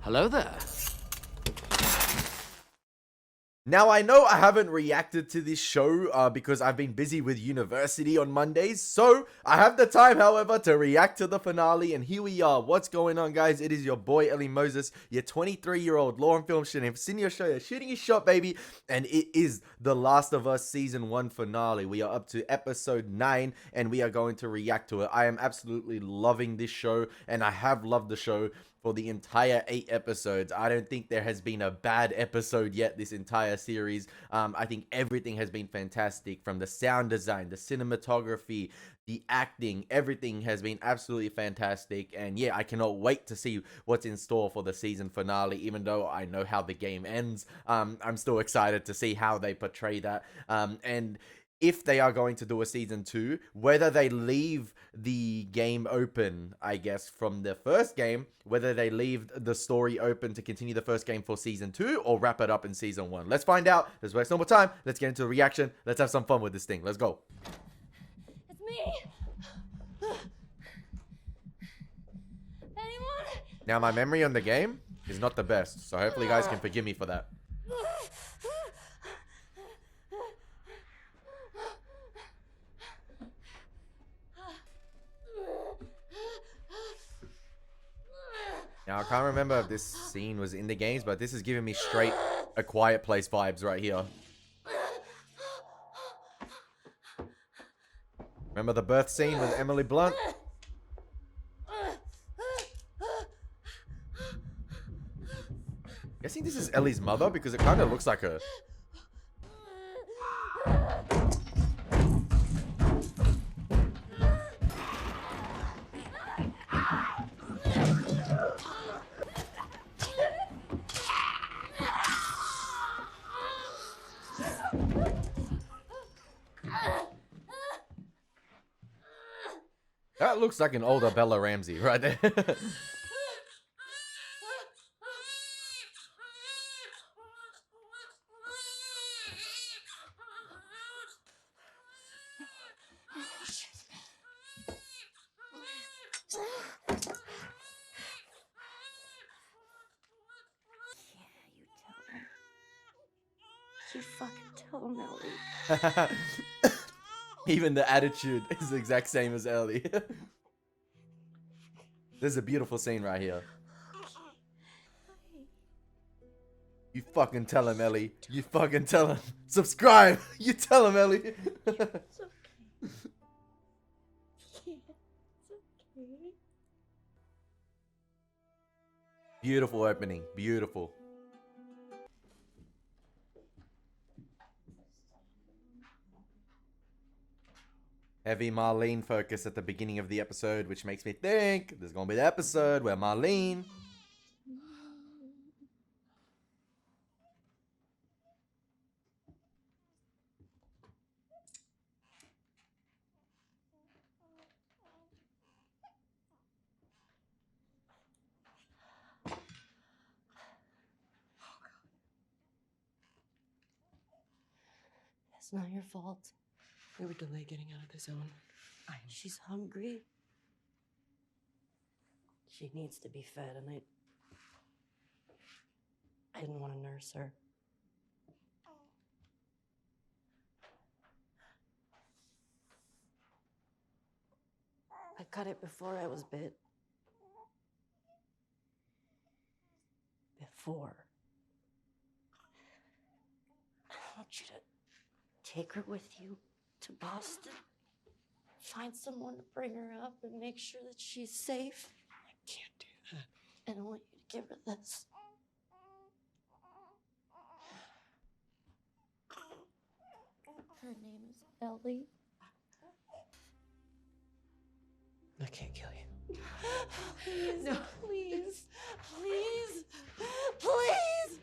Hello there. Now, I know I haven't reacted to this show because I've been busy with university on Mondays, so I have the time, however, to react to the finale, and here we are. What's going on, guys? It is your boy, Elie Moses, your 23-year-old law and film student, senior show, you're shooting his shot, baby, and it is The Last of Us Season 1 finale. We are up to episode 9, and we are going to react to it. I am absolutely loving this show, and I have loved the show for the entire 8 episodes. I don't think there has been a bad episode yet this entire series. I think everything has been fantastic, from the sound design, the cinematography, the acting. Everything has been absolutely fantastic, and yeah, I cannot wait to see what's in store for the season finale. Even though I know how the game ends, I'm still excited to see how they portray that, and if they are going to do a season 2, whether they leave the game open, I guess, from the first game, whether they leave the story open to continue the first game for season 2 or wrap it up in season 1. Let's find out. Let's waste no more time. Let's get into the reaction. Let's have some fun with this thing. Let's go. It's me! Anyone? Now, my memory on the game is not the best, so hopefully you guys can forgive me for that. Now, I can't remember if this scene was in the games, but this is giving me straight A Quiet Place vibes right here. Remember the birth scene with Emily Blunt? Guessing this is Ellie's mother because it kind of looks like her. That looks like an older Bella Ramsey right there. You fucking tell him, Elie. Even the attitude is the exact same as Elie. This is a beautiful scene right here. You fucking tell him, Elie. You fucking tell him. Subscribe. You tell him, Elie. It's okay. Yeah, it's okay. Beautiful opening. Beautiful. Heavy Marlene focus at the beginning of the episode, which makes me think there's gonna be the episode where Marlene... It's not your fault. We would delay getting out of the zone. She's hungry. She needs to be fed, and I didn't want to nurse her. I cut it before I was bit. Before. I want you to take her with you to Boston. Find someone to bring her up and make sure that she's safe. I can't do that. And I want you to give her this. Her name is Elie. I can't kill you. Please, no. Please, please, please.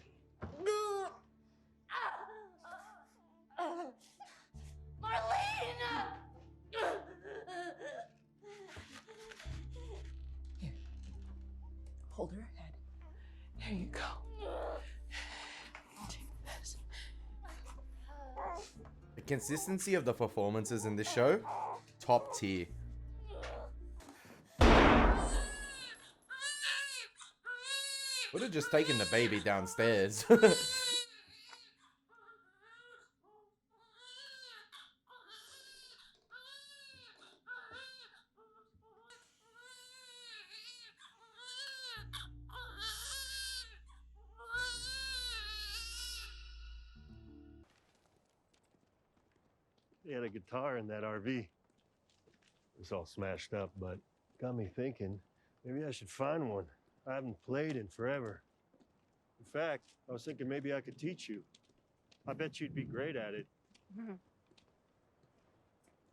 Marlene! Here. Hold her head. There you go. Take this. The consistency of the performances in this show, top tier. Would have just taken the baby downstairs. He had a guitar in that RV. It's all smashed up, but got me thinking, maybe I should find one. I haven't played in forever. In fact, I was thinking maybe I could teach you. I bet you'd be great at it.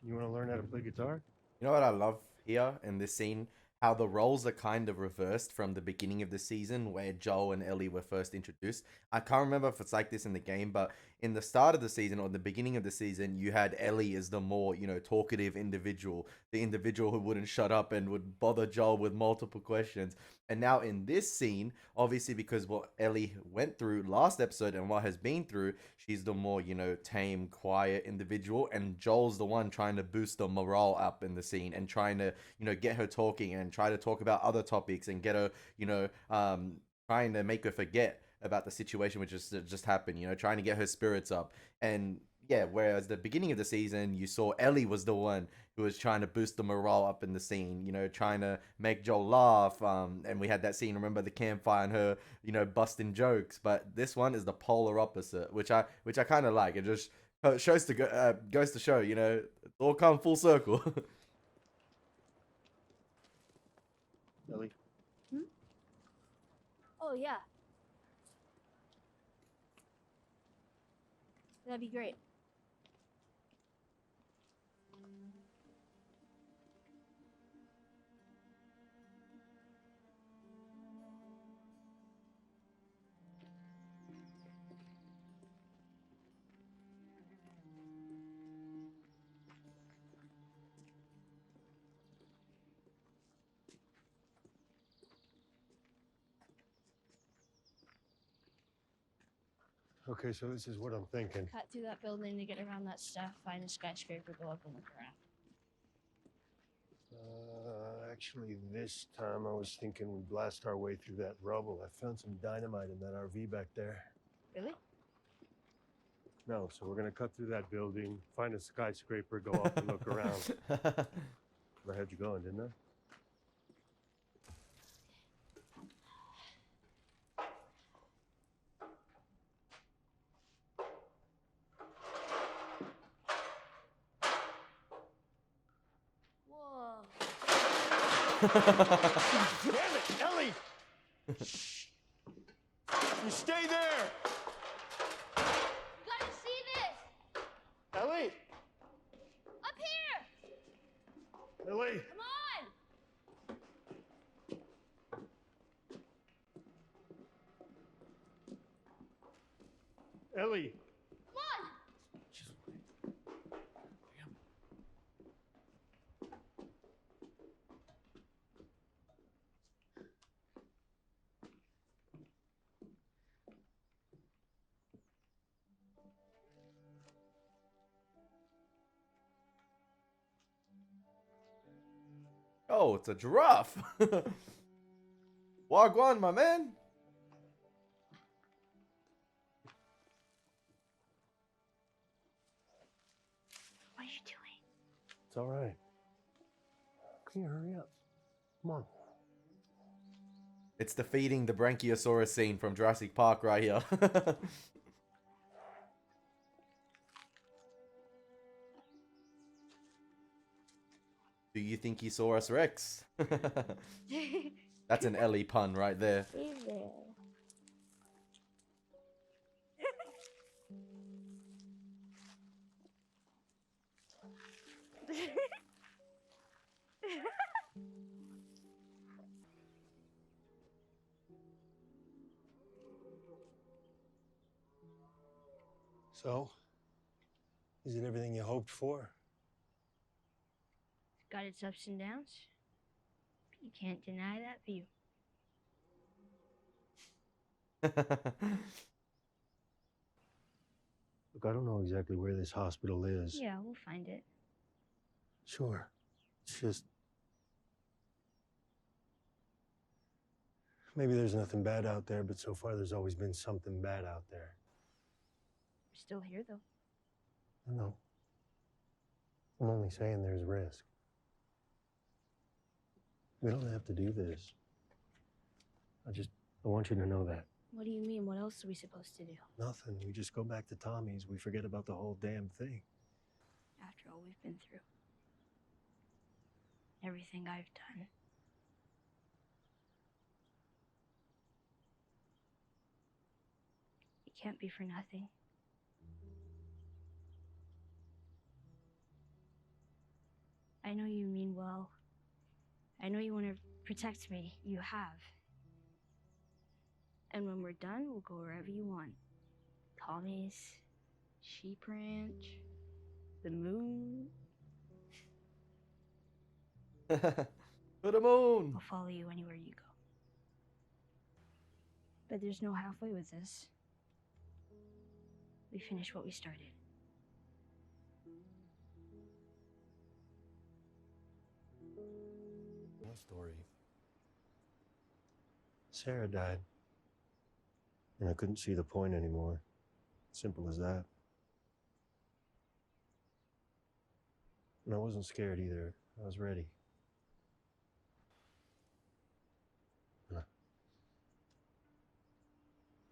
You want to learn how to play guitar? You know what I love here in this scene? How the roles are kind of reversed from the beginning of the season where Joel and Ellie were first introduced. I can't remember if it's like this in the game, but in the start of the season or the beginning of the season, you had Ellie as the more, talkative individual, the individual who wouldn't shut up and would bother Joel with multiple questions. And now in this scene, obviously because what Ellie went through last episode and what has been through, she's the more, tame, quiet individual. And Joel's the one trying to boost the morale up in the scene and trying to, get her talking and try to talk about other topics and get her, trying to make her forget about the situation which just happened, trying to get her spirits up. And yeah, whereas the beginning of the season, you saw Ellie was the one who was trying to boost the morale up in the scene, trying to make Joel laugh. And we had that scene, remember the campfire and her, busting jokes. But this one is the polar opposite, which I kind of like. It just shows to goes to show, it all come full circle. Ellie? Oh, yeah. That'd be great. Okay, so this is what I'm thinking. Cut through that building to get around that stuff, find a skyscraper, go up and look around. Actually, this time I was thinking we blast our way through that rubble. I found some dynamite in that RV back there. Really? No, so we're gonna cut through that building, find a skyscraper, go up and look around. I had you going, didn't I? Whoa. Damn it, Ellie! Shh! You stay there! You gotta see this! Ellie! Up here! Ellie! Come on! Ellie! Come on! Oh, it's a giraffe. Wagwan, my man. What are you doing? It's all right. Can you hurry up? Come on. It's defeating the Brachiosaurus scene from Jurassic Park right here. Do you think he saw us, Rex? That's an Ellie pun right there. Hey there. So, is it everything you hoped for? Got its ups and downs. But you can't deny that view. Look, I don't know exactly where this hospital is. Yeah, we'll find it. Sure. It's just... Maybe there's nothing bad out there, but so far there's always been something bad out there. We're still here, though. I know. I'm only saying there's risk. We don't have to do this. I want you to know that. What do you mean? What else are we supposed to do? Nothing. We just go back to Tommy's. We forget about the whole damn thing. After all we've been through. Everything I've done. It can't be for nothing. I know you mean well. I know you want to protect me. You have. And when we're done, we'll go wherever you want. Tommy's, Sheep Ranch, the moon. To the moon. I'll follow you anywhere you go. But there's no halfway with this. We finish what we started. What story? Sarah died. And I couldn't see the point anymore. Simple as that. And I wasn't scared either. I was ready. And I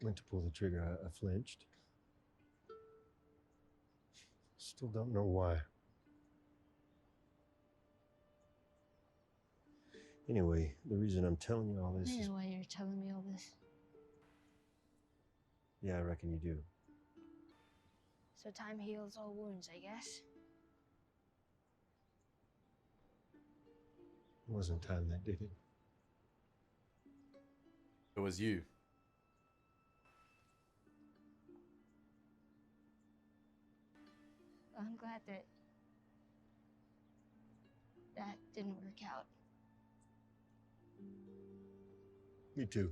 went to pull the trigger. I flinched. Still don't know why. Anyway, the reason I'm telling you all this I is... know why you're telling me all this. Yeah, I reckon you do. So time heals all wounds, I guess. It wasn't time that did it. It was you. Well, I'm glad that didn't work out. Me too.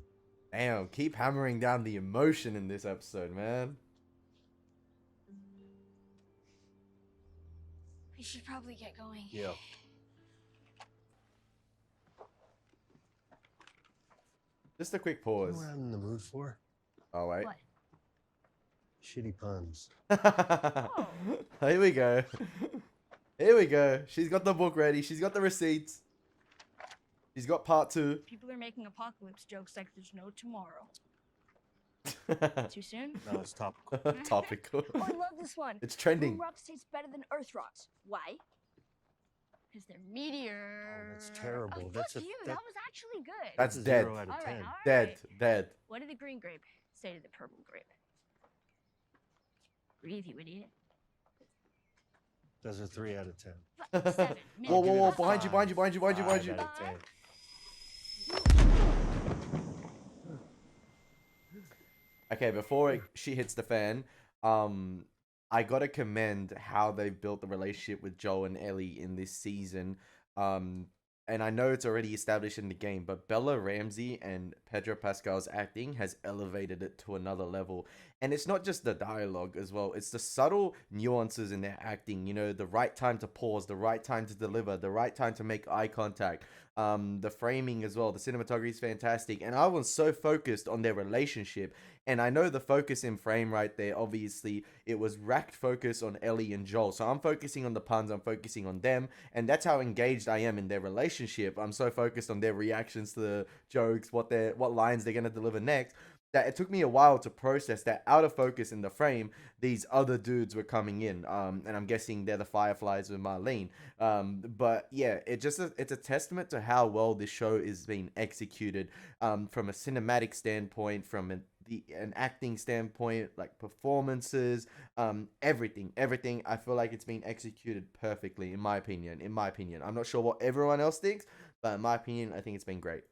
Damn, keep hammering down the emotion in this episode, man. We should probably get going. Yeah. Just a quick You know pause. what I'm in the mood for? Oh, wait. What? Shitty puns. Here we go. Here we go. She's got the book ready. She's got the receipts. She's got part 2. People are making apocalypse jokes like there's no tomorrow. Too soon? No, it's topical. Topical. Oh, I love this one. It's trending. Moon rocks taste better than Earth rocks. Why? Because they're meteor. Oh, that's terrible. Oh, That's fuck a- you. that- That was actually good. That's a dead. 0 out of All 10. right, all Dead. right. Dead. What did the green grape say to the purple grape? Breathe, you idiot. That's a 3 out of 10. 7. Whoa, whoa, whoa. I'll give it a Behind you, behind you, behind you, behind you, behind you. 5 out of 10. Okay, before she hits the fan, I gotta commend how they built the relationship with Joel and Ellie in this season. And I know it's already established in the game, but Bella Ramsey and Pedro Pascal's acting has elevated it to another level. And it's not just the dialogue as well, it's the subtle nuances in their acting. You know, the right time to pause, the right time to deliver, the right time to make eye contact. The framing as well, the cinematography is fantastic. And I was so focused on their relationship. And I know the focus in frame right there, obviously, it was racked focus on Ellie and Joel. So I'm focusing on the puns, I'm focusing on them. And that's how engaged I am in their relationship. I'm so focused on their reactions to the jokes, what lines they're going to deliver next, that it took me a while to process that out of focus in the frame, these other dudes were coming in. And I'm guessing they're the Fireflies with Marlene. But yeah, it's a testament to how well this show is being executed, from a cinematic standpoint, from an acting standpoint, like performances, everything. I feel like it's been executed perfectly, in my opinion. I'm not sure what everyone else thinks, but in my opinion, I think it's been great.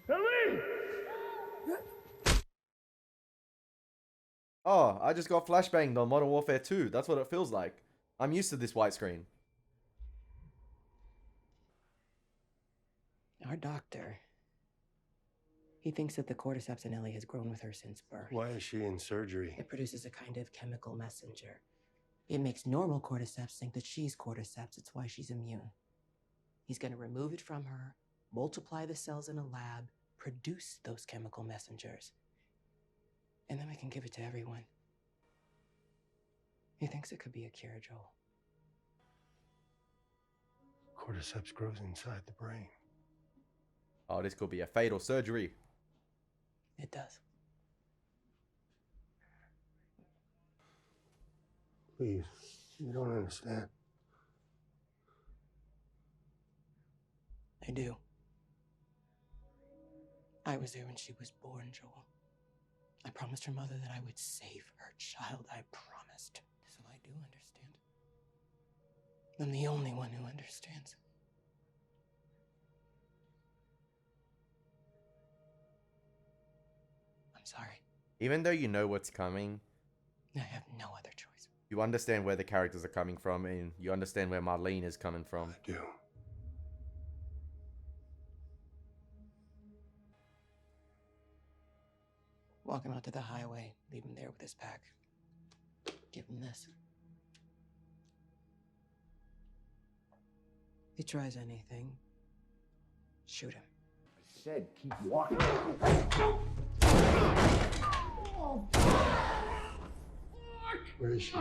Elie! Oh, I just got flashbanged on Modern Warfare 2. That's what it feels like. I'm used to this white screen. Our doctor. He thinks that the cordyceps in Elie has grown with her since birth. Why is she in surgery? It produces a kind of chemical messenger. It makes normal cordyceps think that she's cordyceps. It's why she's immune. He's going to remove it from her, multiply the cells in a lab, produce those chemical messengers, and then we can give it to everyone. He thinks it could be a cure, Joel. Cordyceps grows inside the brain. Oh, this could be a fatal surgery. It does. Please, you don't understand. I do. I was there when she was born, Joel. I promised her mother that I would save her child. I promised. So I do understand. I'm the only one who understands. I'm sorry. Even though you know what's coming, I have no other choice. you understand where the characters are coming from, and you understand where Marlene is coming from. I do. Walk him out to the highway. Leave him there with his pack. Give him this. If he tries anything, shoot him. I said keep walking. Where is she?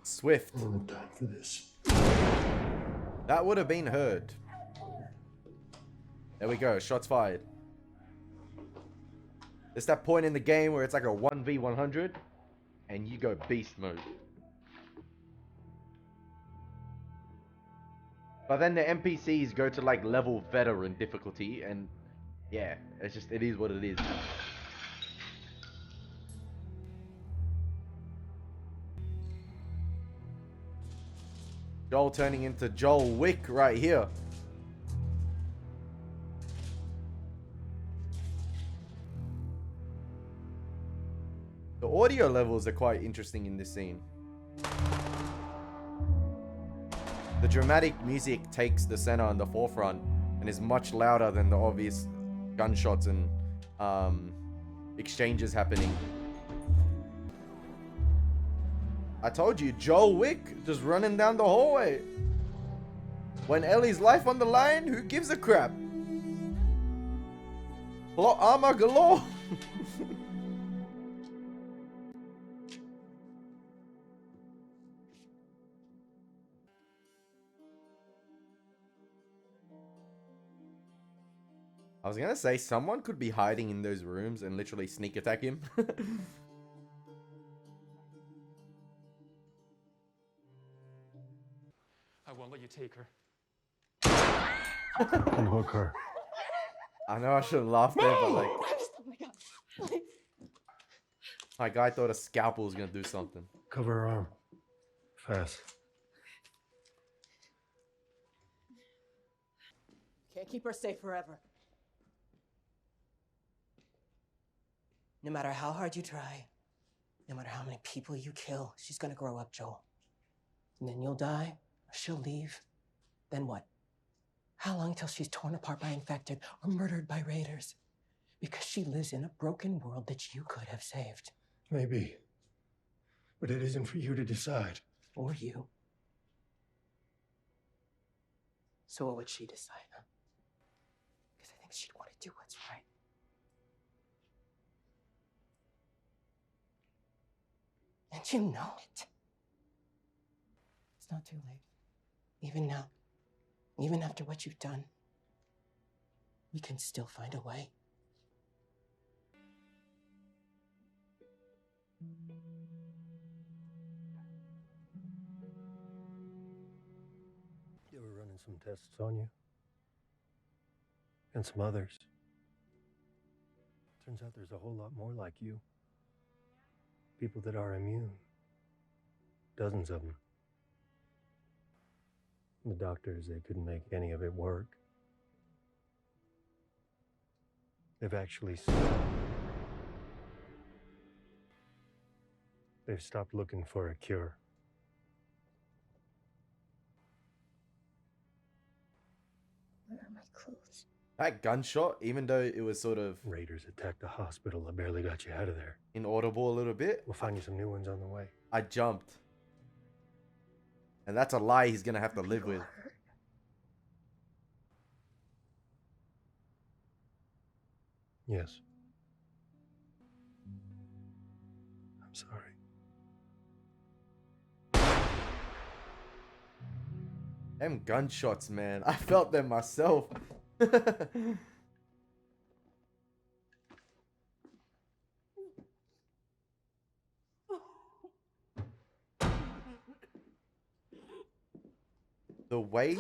Swift. I don't have time for this. That would have been heard. There we go. Shots fired. It's that point in the game where it's like a 1v100 and you go beast mode. But then the NPCs go to like level veteran difficulty, and yeah, it is what it is. Joel turning into Joel Wick right here. The audio levels are quite interesting in this scene. The dramatic music takes the center and the forefront and is much louder than the obvious gunshots and exchanges happening. I told you, Joel Wick just running down the hallway. When Ellie's life on the line, who gives a crap? Plot armor galore. I was gonna say someone could be hiding in those rooms and literally sneak attack him. I won't let you take her. Unhook her. I know I shouldn't laugh there, but like, Oh my god. Please. my guy thought a scalpel was gonna do something. Cover her arm. Fast. Can't keep her safe forever. No matter how hard you try, no matter how many people you kill, she's gonna grow up, Joel. And then you'll die, or she'll leave. Then what? How long till she's torn apart by infected or murdered by raiders? Because she lives in a broken world that you could have saved. Maybe. But it isn't for you to decide. Or you. So what would she decide, huh? Because I think she'd want to do what's right. And you know it. It's not too late. Even now, even after what you've done, we can still find a way. You were running some tests on you? And some others. Turns out there's a whole lot more like you. People that are immune. Dozens of them. The doctors, they couldn't make any of it work. They've actually they've stopped looking for a cure. Where are my clothes? That gunshot, even though it was sort of Raiders attacked the hospital. I barely got you out of there. inaudible a little bit, We'll find you some new ones on the way. I jumped. And that's a lie he's gonna have to live with. Yes. I'm sorry. Them gunshots, man. I felt them myself. the way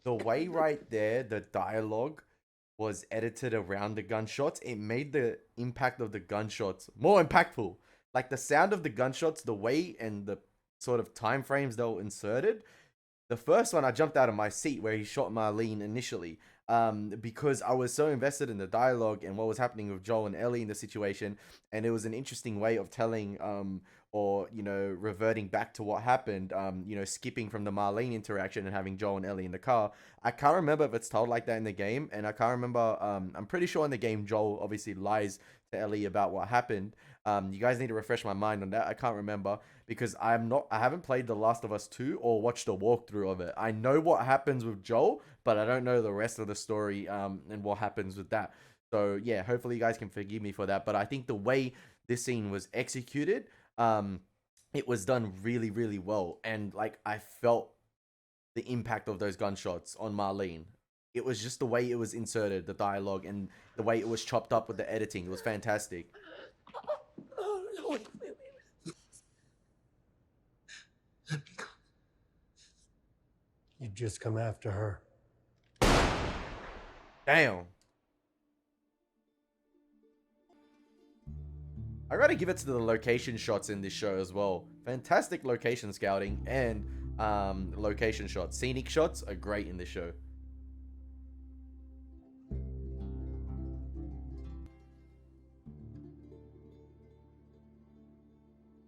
the way right there, the dialogue was edited around the gunshots, it made the impact of the gunshots more impactful. Like the sound of the gunshots, the way and the sort of time frames they were inserted. The first one, I jumped out of my seat where he shot Marlene initially, because I was so invested in the dialogue and what was happening with Joel and Ellie in the situation, and it was an interesting way of telling, or reverting back to what happened, skipping from the Marlene interaction and having Joel and Ellie in the car. I can't remember if it's told like that in the game, and I can't remember. I'm pretty sure in the game Joel obviously lies to Ellie about what happened. You guys need to refresh my mind on that. I can't remember because I haven't played The Last of Us 2 or watched a walkthrough of it. I know what happens with Joel, but I don't know the rest of the story and what happens with that. So yeah, hopefully you guys can forgive me for that. But I think the way this scene was executed, it was done really, really well. And like I felt the impact of those gunshots on Marlene. It was just the way it was inserted, the dialogue, and the way it was chopped up with the editing. It was fantastic. Oh, no, wait. Let me go. You just come after her. Damn. I gotta give it to the location shots in this show as well. Fantastic location scouting and location shots. Scenic shots are great in this show.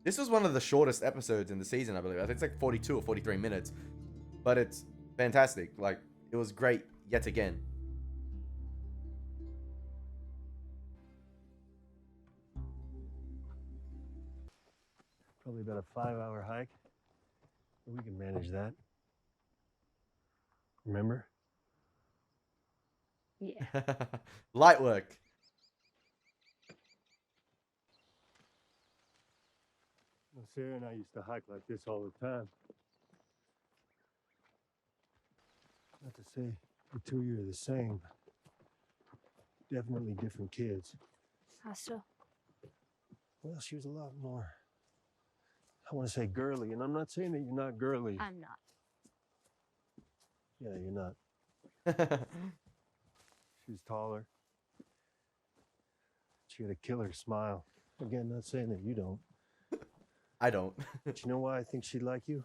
This was one of the shortest episodes in the season, I believe. I think it's like 42 or 43 minutes. But it's fantastic. Like, it was great yet again. Probably about a 5-hour hike. But we can manage that. Remember? Yeah. Light work. Well, Sarah and I used to hike like this all the time. Not to say the two of you are the same. Definitely different kids. How so? Well, she was a lot more, I want to say girly, and I'm not saying that you're not girly. I'm not. Yeah, you're not. She was taller. She had a killer smile. Again, not saying that you don't. I don't. But you know why I think she'd like you?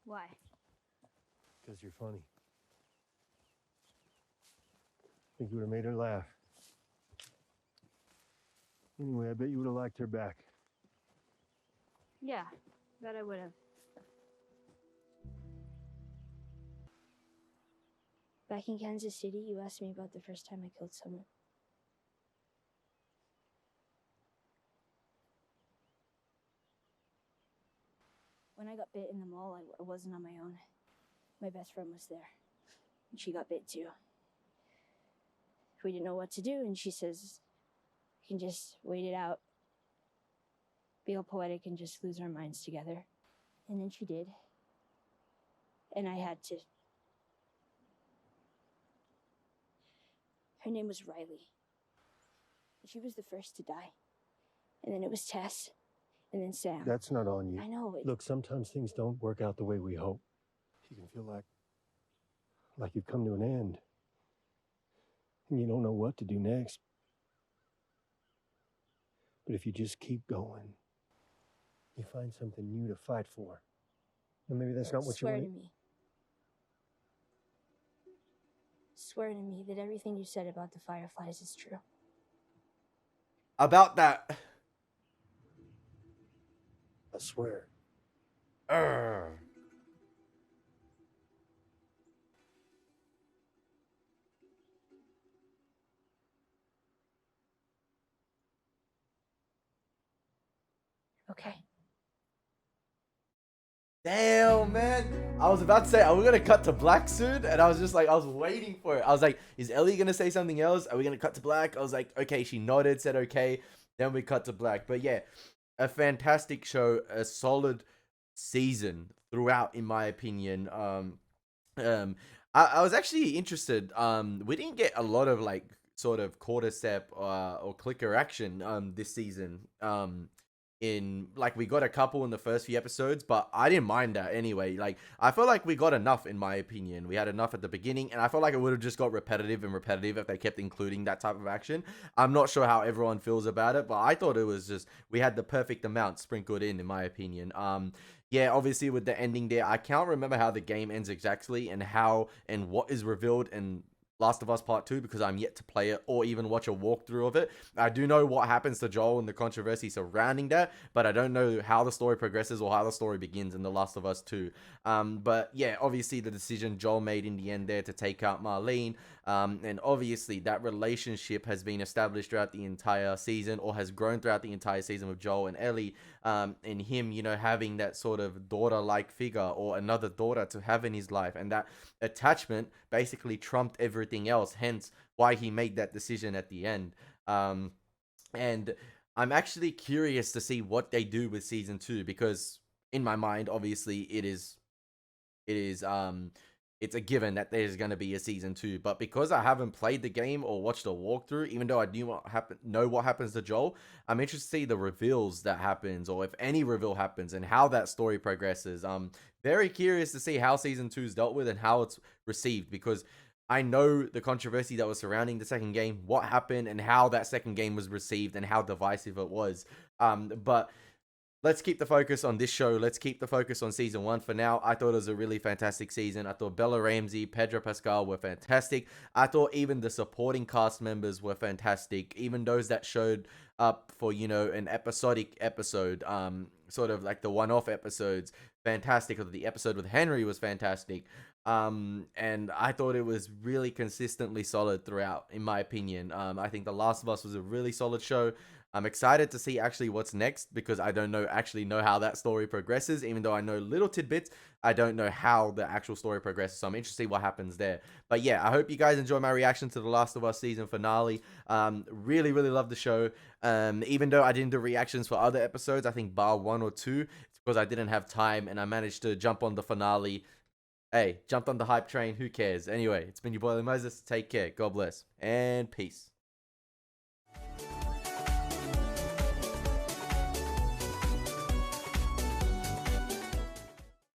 Why? Because you're funny. I think you would have made her laugh. Anyway, I bet you would have liked her back. Yeah, bet I would have. Back in Kansas City, you asked me about the first time I killed someone. When I got bit in the mall, I wasn't on my own. My best friend was there. And she got bit too. We didn't know what to do, and she says, we can just wait it out. Be all poetic and just lose our minds together. And then she did. And I had to. Her name was Riley. She was the first to die. And then it was Tess. And then Sam. That's not on you. I know. Look, sometimes things don't work out the way we hope. You can feel like you've come to an end. And you don't know what to do next. But if you just keep going, you find something new to fight for. And maybe that's not what you Swear want. to me. Swear to me that everything you said about the Fireflies is true. About that. I swear. Urgh. Okay. Damn, man. I was about to say, are we gonna cut to black soon? And I was just like, I was waiting for it. I was like, is Elie gonna say something else? Are we gonna cut to black? I was like, okay, she nodded, said okay. Then we cut to black. But yeah, a fantastic show, a solid season throughout, in my opinion. Um, I was actually interested. We didn't get a lot of like sort of quarterstep or clicker action this season. In like we got a couple in the first few episodes, but I didn't mind that anyway. Like I felt like we got enough, in my opinion. We had enough at the beginning, and I felt like it would have just got repetitive and repetitive if they kept including that type of action. I'm not sure how everyone feels about it, but I thought it was just we had the perfect amount sprinkled in my opinion. Yeah, obviously with the ending there, I can't remember how the game ends exactly and how and what is revealed in Last of Us Part 2 because I'm yet to play it or even watch a walkthrough of it. I do know what happens to Joel and the controversy surrounding that, but I don't know how the story progresses or how the story begins in The Last of Us 2. But yeah, obviously the decision Joel made in the end there to take out Marlene, and obviously that relationship has been established throughout the entire season or has grown throughout the entire season with Joel and Ellie, and him, you know, having that sort of daughter-like figure or another daughter to have in his life, and that attachment basically trumped everything else, hence why he made that decision at the end. And I'm actually curious to see what they do with season 2 because in my mind obviously it's a given that there's going to be a season 2, but because I haven't played the game or watched a walkthrough, even though I know what happens to Joel, I'm interested to see the reveals that happens, or if any reveal happens, and how that story progresses. Very curious to see how season 2 is dealt with and how it's received, because I know the controversy that was surrounding the second game, what happened, and how that second game was received, and how divisive it was. But let's keep the focus on this show. Let's keep the focus on season 1 for now. I thought it was a really fantastic season. I thought Bella Ramsey, Pedro Pascal were fantastic. I thought even the supporting cast members were fantastic. Even those that showed up for, you know, an episodic episode, sort of like the one-off episodes, fantastic. The episode with Henry was fantastic. And I thought it was really consistently solid throughout, in my opinion. I think The Last of Us was a really solid show. I'm excited to see actually what's next because I don't actually know how that story progresses. Even though I know little tidbits, I don't know how the actual story progresses. So I'm interested to see what happens there. But yeah, I hope you guys enjoy my reaction to The Last of Us season finale. Really, really love the show. Even though I didn't do reactions for other episodes, I think bar 1 or 2, it's because I didn't have time and I managed to jump on the finale. Hey, jumped on the hype train. Who cares? Anyway, it's been your boy Elie Moses. Take care. God bless. And peace.